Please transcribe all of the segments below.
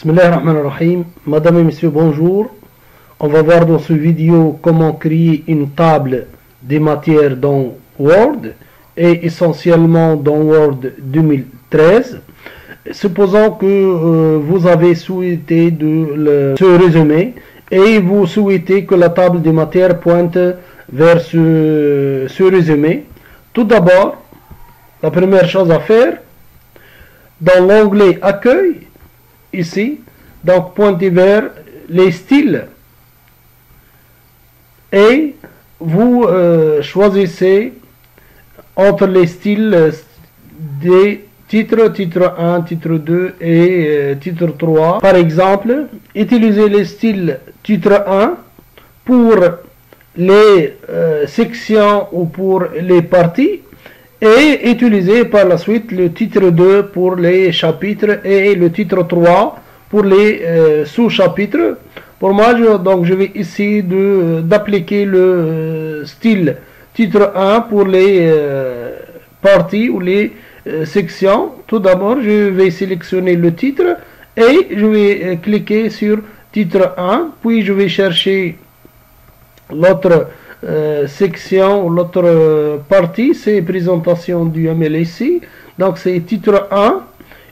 Bismillahirrahmanirrahim. Madame et messieurs, bonjour. On va voir dans cette vidéo comment créer une table des matières dans Word et essentiellement dans Word 2013. Supposons que vous avez souhaité ce résumé et vous souhaitez que la table des matières pointe vers ce résumé. Tout d'abord, la première chose à faire, dans l'onglet Accueil, ici, donc pointez vers les styles et vous choisissez entre les styles des titres, titre 1, titre 2 et titre 3. Par exemple, utilisez les styles titre 1 pour les sections ou pour les parties et utilisez par la suite le titre 2 pour les chapitres et le titre 3 pour les sous-chapitres. Pour moi, je vais essayer d'appliquer le style titre 1 pour les parties ou les sections. Tout d'abord, je vais sélectionner le titre et je vais cliquer sur titre 1, puis je vais chercher l'autre section ou l'autre partie, c'est présentation du ML ici, donc c'est titre 1.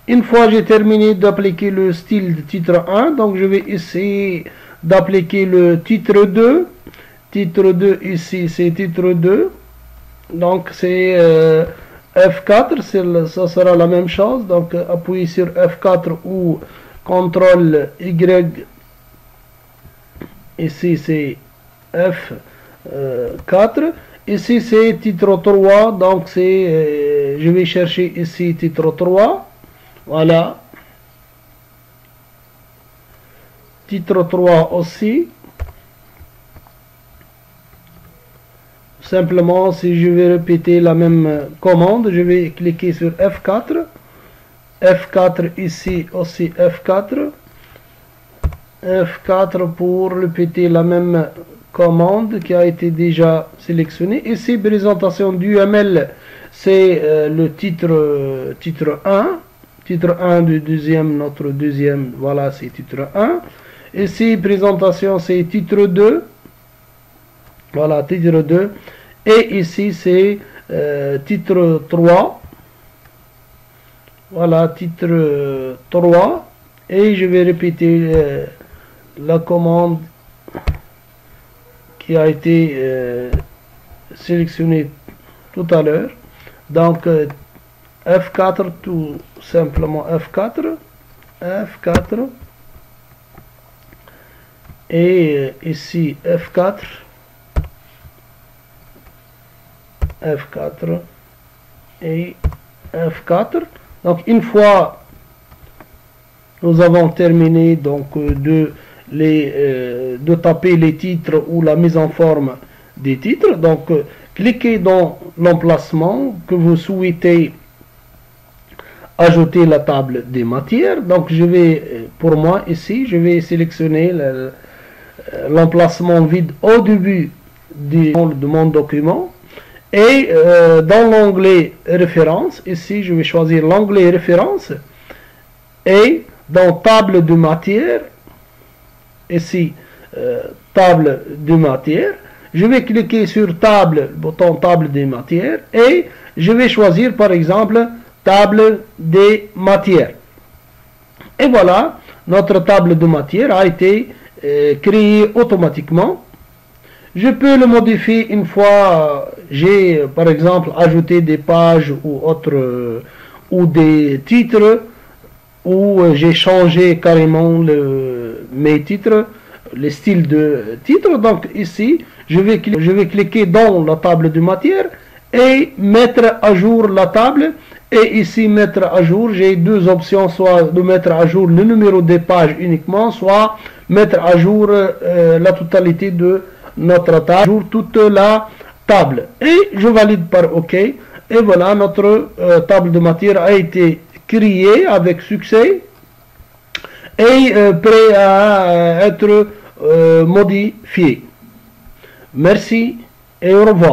Une fois j'ai terminé d'appliquer le style de titre 1, donc je vais essayer d'appliquer le titre 2. Titre 2 ici, c'est titre 2, donc c'est F4, ça sera la même chose, donc appuyez sur F4 ou CTRL Y, ici c'est F4, ici c'est titre 3, donc c'est je vais chercher ici titre 3, voilà, titre 3 aussi. Simplement, si je vais répéter la même commande, je vais cliquer sur F4, F4 ici aussi F4, F4 pour répéter la même commande qui a été déjà sélectionnée. Ici, présentation du ML, c'est le titre 1, titre 1 du deuxième, notre deuxième, voilà, c'est titre 1. Ici, présentation, c'est titre 2, voilà, titre 2. Et ici, c'est titre 3, voilà, titre 3. Et je vais répéter la commande qui a été sélectionnée tout à l'heure. Donc F4, tout simplement F4, F4, et ici F4, F4 et F4. Donc une fois nous avons terminé donc de taper les titres ou la mise en forme des titres, donc cliquez dans l'emplacement que vous souhaitez ajouter la table des matières. Donc je vais, pour moi ici, je vais sélectionner l'emplacement vide au début de mon document et dans l'onglet référence, ici je vais choisir l'onglet référence et dans table de matière, ici table de matière, je vais cliquer sur table, bouton table des matières et je vais choisir par exemple table des matières. Et voilà, notre table de matière a été créée automatiquement. Je peux le modifier une fois j'ai par exemple ajouté des pages ou autres ou des titres, où j'ai changé carrément mes titres, les styles de titres. Donc ici, je vais cliquer dans la table de matière et mettre à jour la table. Et ici, mettre à jour, j'ai deux options, soit de mettre à jour le numéro des pages uniquement, soit mettre à jour la totalité de notre table, jour toute la table. Et je valide par OK. Et voilà, notre table de matière a été créée avec succès et prêt à être modifié. Merci et au revoir.